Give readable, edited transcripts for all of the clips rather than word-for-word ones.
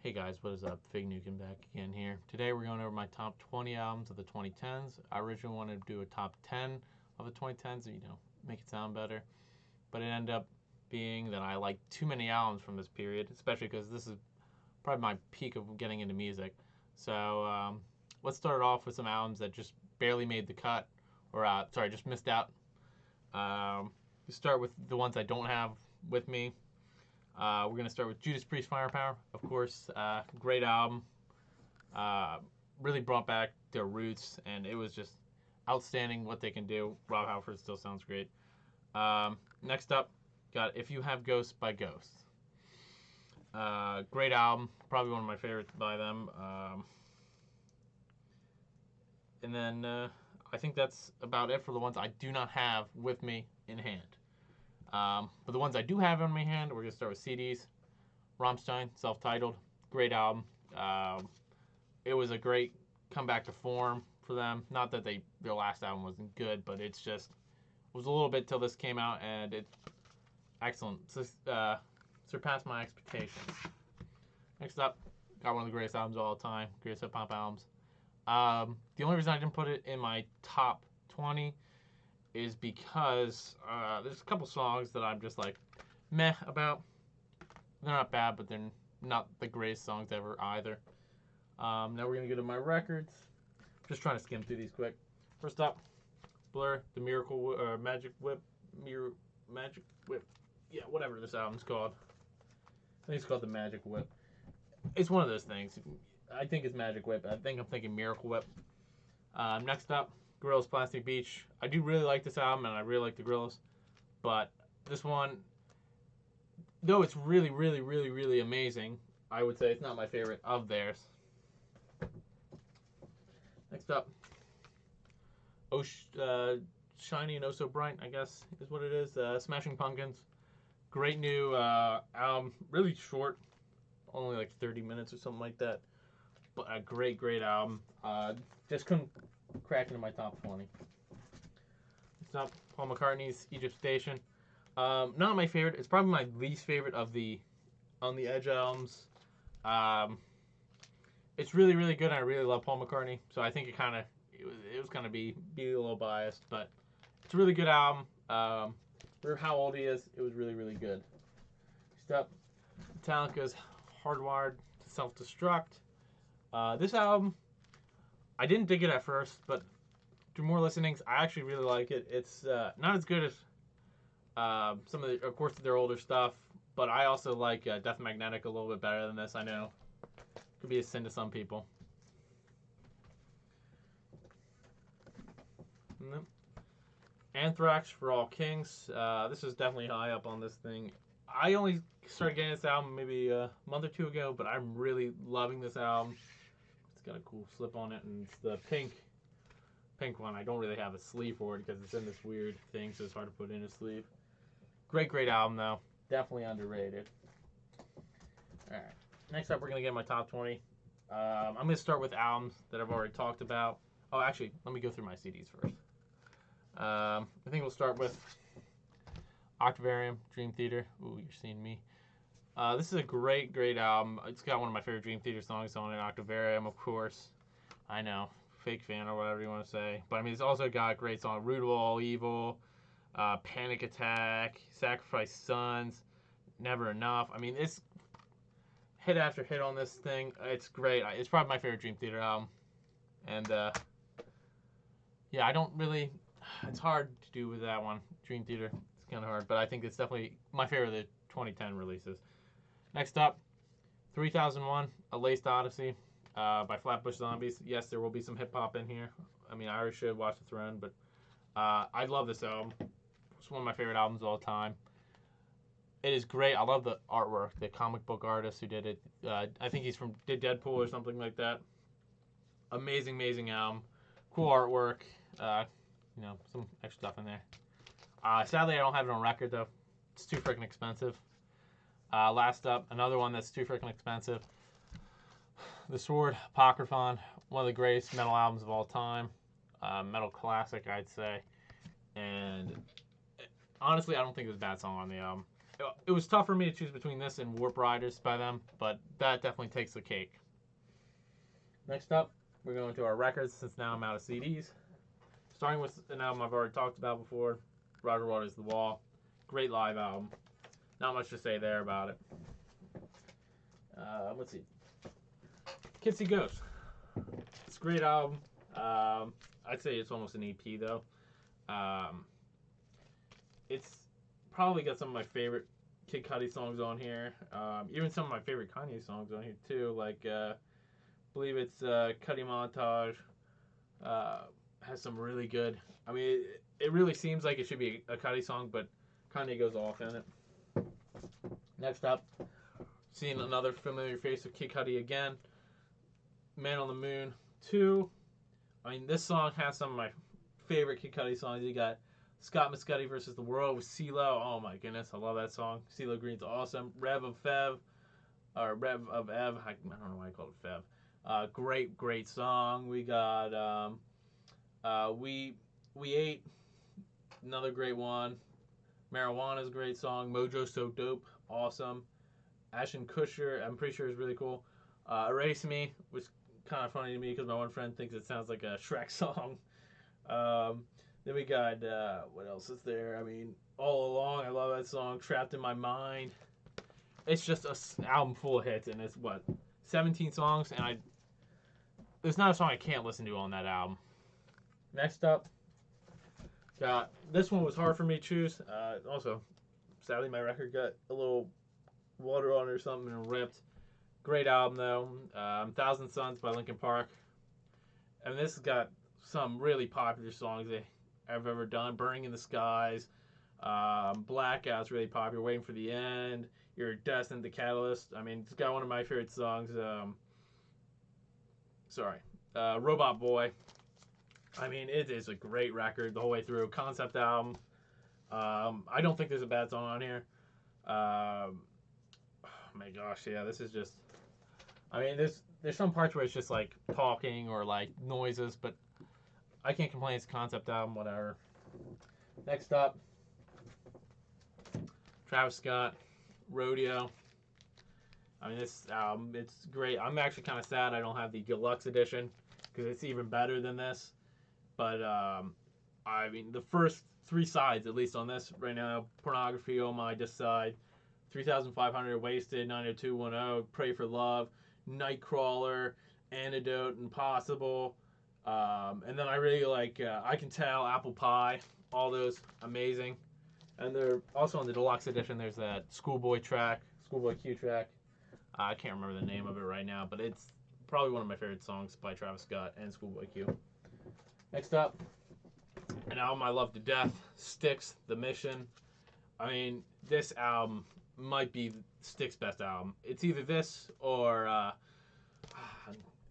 Hey guys, what is up? Fig Nukem back again here. Today we're going over my top 20 albums of the 2010s. I originally wanted to do a top 10 of the 2010s, make it sound better. But it ended up being that I like too many albums from this period, especially because this is probably my peak of getting into music. So let's start off with some albums that just barely made the cut, or just missed out. We start with the ones I don't have with me. We're going to start with Judas Priest Firepower, of course. Great album. Really brought back their roots, and it was just outstanding what they can do. Rob Halford still sounds great. Next up, got If You Have Ghosts by Ghost. Great album. Probably one of my favorites by them. And then I think that's about it for the ones I do not have with me in hand. But the ones I do have in my hand, we're going to start with CDs. Rammstein, self-titled, great album. It was a great comeback to form for them. Not that their last album wasn't good, but it was a little bit till this came out, and it's excellent. Surpassed my expectations. Next up, got one of the greatest albums of all time, greatest hip-hop albums. The only reason I didn't put it in my top 20 is because there's a couple songs that I'm just like meh about. They're not bad, but they're not the greatest songs ever either. Now we're gonna go to my records. Just trying to skim through these quick. First up, Blur, The Magic Whip, Magic Whip. Yeah, whatever this album's called. I think it's called The Magic Whip. It's one of those things. I think it's Magic Whip. I think I'm thinking Miracle Whip. Next up, Gorillaz Plastic Beach. I do really like this album, and I really like the Gorillaz, but this one, though it's really, really, really, really amazing, I would say it's not my favorite of theirs. Next up, Shiny and Oh So Bright, I guess is what it is. Smashing Pumpkins. Great new album. Really short, only like 30 minutes or something like that. But a great, great album. Just couldn't crack into my top 20. Next up, Paul McCartney's Egypt Station. Not my favorite. It's probably my least favorite of the On the Edge albums. It's really, really good. And I really love Paul McCartney, so I think it was kind of be a little biased, but it's a really good album. For how old he is, it was really, really good. Next up, Metallica's Hardwired to Self-Destruct. This album, I didn't dig it at first, but through more listenings, I actually really like it. It's not as good as some of course, their older stuff, but I also like Death Magnetic a little bit better than this. I know could be a sin to some people. Anthrax For All Kings. This is definitely high up on this thing. I only started getting this album maybe a month or two ago, but I'm really loving this album. It's got a cool slip on it, and it's the pink one. I don't really have a sleeve for it because it's in this weird thing, so it's hard to put in a sleeve. Great, great album, though. Definitely underrated. Alright. Next up, we're going to get my top 20. I'm going to start with albums that I've already talked about. Oh, actually, let me go through my CDs first. I think we'll start with Octavarium, Dream Theater. Ooh, you're seeing me. This is a great, great album. It's got one of my favorite Dream Theater songs on it, Octavarium, of course. I know, fake fan or whatever you want to say. But I mean, it's also got a great song, Root of All Evil, Panic Attack, Sacrifice Sons, Never Enough. I mean, it's hit after hit on this thing. It's great. It's probably my favorite Dream Theater album. And yeah, I don't really. It's hard to do with that one, Dream Theater. It's kind of hard, but I think it's definitely my favorite of the 2010 releases. Next up, 3001, A Laced Odyssey by Flatbush Zombies. Yes, there will be some hip hop in here. I mean, I already should watch the Throne, but I love this album. It's one of my favorite albums of all time. It is great. I love the artwork, the comic book artist who did it. I think did Deadpool or something like that. Amazing, amazing album. Cool artwork. Some extra stuff in there. Sadly, I don't have it on record, though. It's too freaking expensive. Last up, another one that's too freaking expensive. The Sword, Apocryphon, one of the greatest metal albums of all time. Metal classic, I'd say. And honestly, I don't think there's a bad song on the album. it was tough for me to choose between this and Warp Riders by them, but that definitely takes the cake. Next up, we're going to our records since now I'm out of CDs. Starting with an album I've already talked about before, Roger Waters' The Wall. Great live album. Not much to say there about it. Let's see. Kids See Ghosts. It's a great album. I'd say it's almost an EP though. It's probably got some of my favorite Kid Cudi songs on here. Even some of my favorite Kanye songs on here too. Like, I believe it's Cudi Montage. Has some really good. I mean, it really seems like it should be a Cudi song, but Kanye goes off in it. Next up, seeing another familiar face of Kid Cudi again. Man on the Moon 2. I mean, this song has some of my favorite Kid Cudi songs. You got Scott Mescudi versus the World with CeeLo. Oh my goodness, I love that song. CeeLo Green's awesome. Rev of Ev. I don't know why I called it Fev. Great song. We got We Ate, another great one. Marijuana's a great song. Mojo So Dope, awesome. Ashton Kutcher, I'm pretty sure is really cool. Erase Me, which kind of funny to me because my one friend thinks it sounds like a Shrek song. Then we got, what else is there? I mean, All Along, I love that song. Trapped in My Mind. It's just an album full of hits, and it's, 17 songs, and there's not a song I can't listen to on that album. Next up, this one was hard for me to choose. Also, sadly, my record got a little water on it or something and ripped. Great album, though. Thousand Suns by Linkin Park. And this has got some really popular songs I've ever done. Burning in the Skies. Blackout's really popular. Waiting for the End. You're Destined, The Catalyst. I mean, it's got one of my favorite songs. Robot Boy. I mean, it is a great record the whole way through. Concept album. I don't think there's a bad song on here. Oh my gosh, yeah, this is just... I mean, there's some parts where it's just like talking or like noises, but I can't complain. It's a concept album, whatever. Next up, Travis Scott, Rodeo. I mean, this album, it's great. I'm actually kind of sad I don't have the deluxe edition because it's even better than this. But, I mean, the first 3 sides, at least on this right now, Pornography, Oh My, Decide, 3,500, Wasted, 90210, Pray for Love, Nightcrawler, Antidote, Impossible. And then I really like I Can Tell, Apple Pie, all those amazing. And they're also on the deluxe edition. There's that Schoolboy Q track. I can't remember the name of it right now, but it's probably one of my favorite songs by Travis Scott and Schoolboy Q. Next up, an album I love to death, Styx, The Mission. I mean, this album might be Styx' best album. It's either this or, I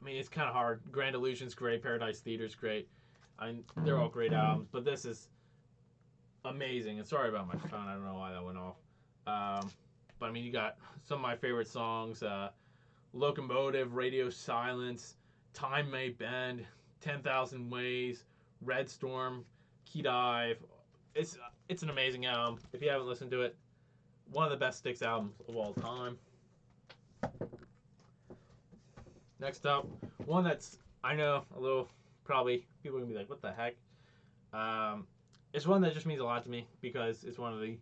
mean, it's kind of hard. Grand Illusion's great, Paradise Theater's great. They're all great albums, but this is amazing. And sorry about my phone, I don't know why that went off. But I mean, you got some of my favorite songs, Locomotive, Radio Silence, Time May Bend, 10,000 Ways, Red Storm, Key Dive. It's an amazing album. If you haven't listened to it, one of the best Styx albums of all time. Next up, one that's, I know, a little, probably, people are going to be like, what the heck? It's one that just means a lot to me because it's one of the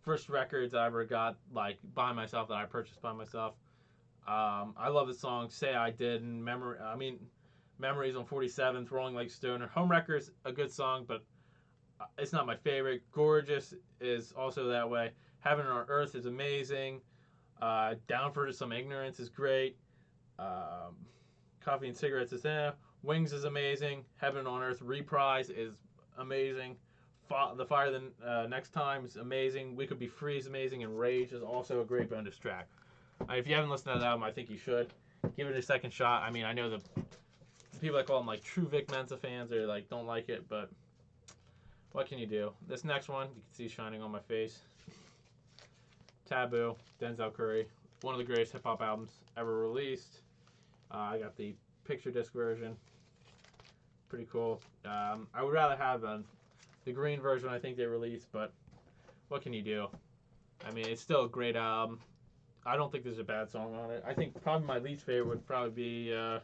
first records I ever got, like, by myself, that I purchased by myself. I love the song Say I Did, and Memories on 47th, Rolling Like Stoner. Homewrecker's a good song, but it's not my favorite. Gorgeous is also that way. Heaven on Earth is amazing. Down for Some Ignorance is great. Coffee and Cigarettes is there. Wings is amazing. Heaven on Earth Reprise is amazing. The Fire the Next Time is amazing. We Could Be Free is amazing. And Rage is also a great bonus track. If you haven't listened to that album, I think you should. Give it a second shot. I mean, I know the people that call them like true Vic Mensa fans or like don't like it, but what can you do? This next one, you can see shining on my face. Taboo, Denzel Curry. One of the greatest hip-hop albums ever released. I got the picture disc version. Pretty cool. I would rather have the green version I think they released, but what can you do? I mean, it's still a great album. I don't think there's a bad song on it. I think probably my least favorite would probably be. I'm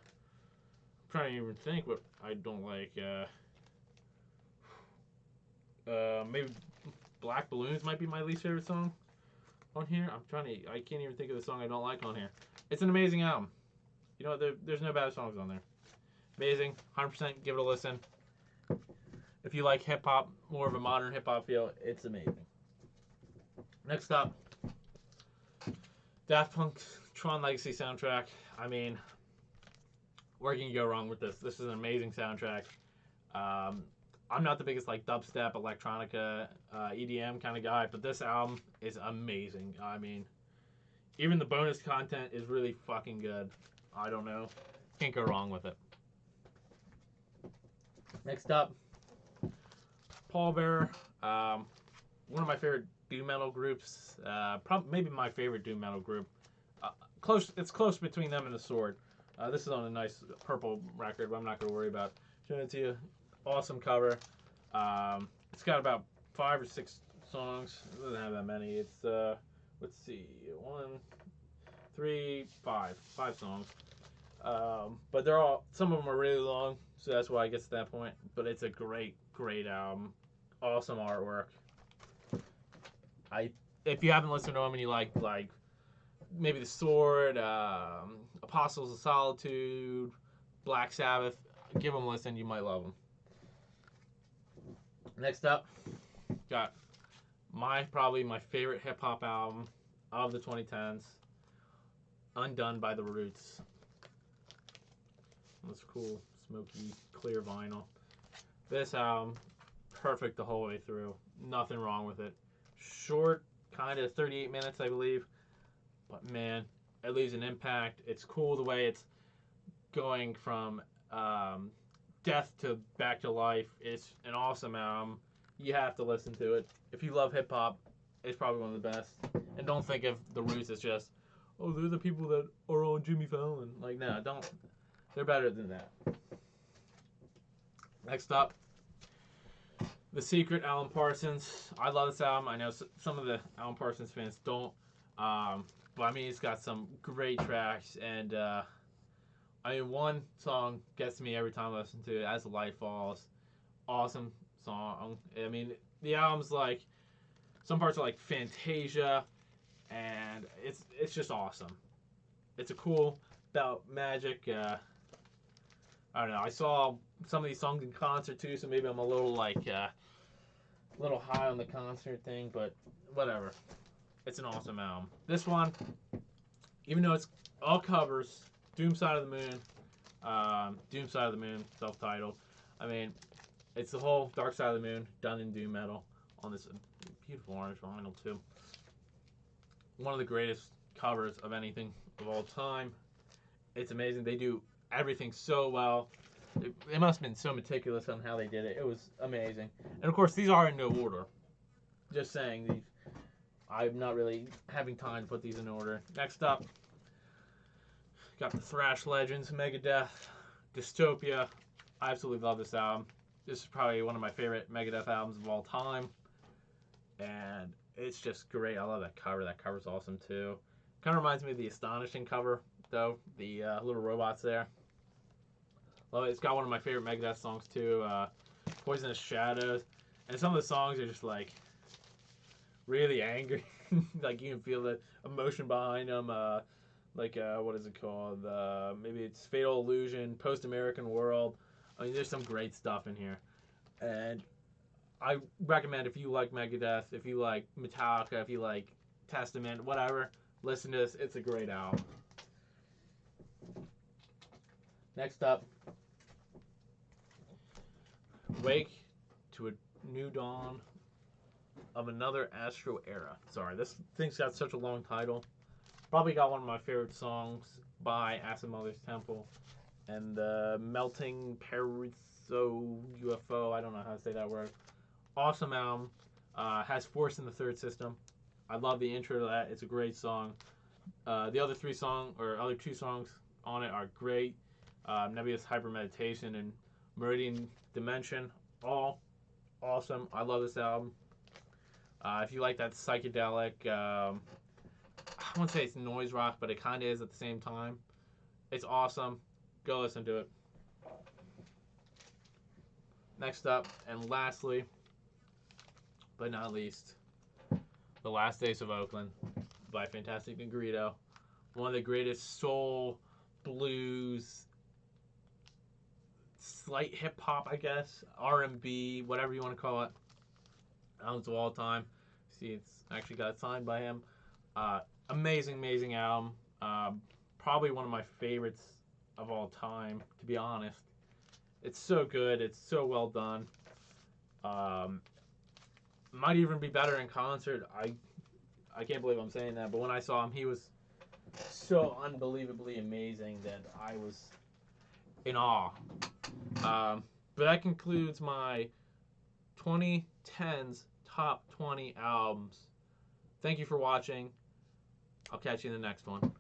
trying to even think what I don't like. Maybe Black Balloons might be my least favorite song on here. I'm trying to. I can't even think of the song I don't like on here. It's an amazing album. You know, there's no bad songs on there. Amazing, 100%. Give it a listen. If you like hip hop, more of a modern hip hop feel, it's amazing. Next up, Daft Punk's Tron Legacy soundtrack. I mean, where can you go wrong with this? This is an amazing soundtrack. I'm not the biggest like dubstep, electronica, EDM kind of guy, but this album is amazing. I mean, even the bonus content is really fucking good. I don't know, can't go wrong with it. Next up, Pallbearer. One of my favorite doom metal groups. Probably maybe my favorite doom metal group. Close. It's close between them and the Sword. This is on a nice purple record, but I'm not going to worry about showing it to you. Awesome cover. It's got about 5 or 6 songs. It doesn't have that many. It's let's see, 1, 3, 5 songs. But they're all, some of them are really long, so that's why I get to that point. But it's a great album. Awesome artwork. If you haven't listened to them and you like maybe The Sword, Apostles of Solitude, Black Sabbath, give them a listen. You might love them. Next up, got probably my favorite hip hop album of the 2010s, Undone by The Roots. This cool, smoky, clear vinyl. This album, perfect the whole way through. Nothing wrong with it. Short, kind of 38 minutes, I believe. But man, it leaves an impact. It's cool the way it's going from death to back to life. It's an awesome album. You have to listen to it. If you love hip hop, it's probably one of the best. And don't think of The Roots as just, oh, they're the people that are on Jimmy Fallon. Like, no, don't. They're better than that. Next up, The Secret, Alan Parsons. I love this album. I know some of the Alan Parsons fans don't. But I mean, it's got some great tracks. And I mean, one song gets me every time I listen to it, As the Light Falls. Awesome song. I mean, the album's like, some parts are like Fantasia. And it's just awesome. It's a cool, about magic. I don't know. I saw some of these songs in concert too, so maybe I'm a little little high on the concert thing, but whatever. It's an awesome album. This one, even though it's all covers, Doom Side of the Moon, self-titled. I mean, it's the whole Dark Side of the Moon done in doom metal on this beautiful orange vinyl too. One of the greatest covers of anything of all time. It's amazing. They do everything so well. It must have been so meticulous on how they did it. It was amazing. And of course, these are in no order. Just saying, these. I'm not really having time to put these in order. Next up, got the Thrash Legends, Megadeth, Dystopia. I absolutely love this album. This is probably one of my favorite Megadeth albums of all time. And it's just great. I love that cover. That cover's awesome too. Kind of reminds me of the Astonishing cover, though. The little robots there. Love it. It's got one of my favorite Megadeth songs too, Poisonous Shadows. And some of the songs are just like really angry. Like you can feel the emotion behind them. What is it called? Maybe it's Fatal Illusion, Post American World. I mean, there's some great stuff in here. And I recommend, if you like Megadeth, if you like Metallica, if you like Testament, whatever, listen to this. It's a great album. Next up, Wake to a New Dawn of Another Astro Era. Sorry, this thing's got such a long title. Probably got one of my favorite songs by Acid Mother's Temple. And the Melting Pariso UFO. I don't know how to say that word. Awesome album. Has Force in the Third System. I love the intro to that. It's a great song. The other two songs on it are great. Nebulous Hypermeditation and Meridian Dimension. All awesome. I love this album. If you like that psychedelic, I wouldn't say it's noise rock, but it kind of is at the same time. It's awesome. Go listen to it. Next up, and lastly, but not least, The Last Days of Oakland by Fantastic Negrito. One of the greatest soul, blues, slight hip hop, I guess, R&B, whatever you want to call it, albums of all time. See, it's actually got signed by him. Amazing, amazing album. Probably one of my favorites of all time, to be honest. It's so good. It's so well done. Might even be better in concert. I can't believe I'm saying that, but when I saw him, he was so unbelievably amazing that I was in awe. But that concludes my 2010s top 20 albums. Thank you for watching. I'll catch you in the next one.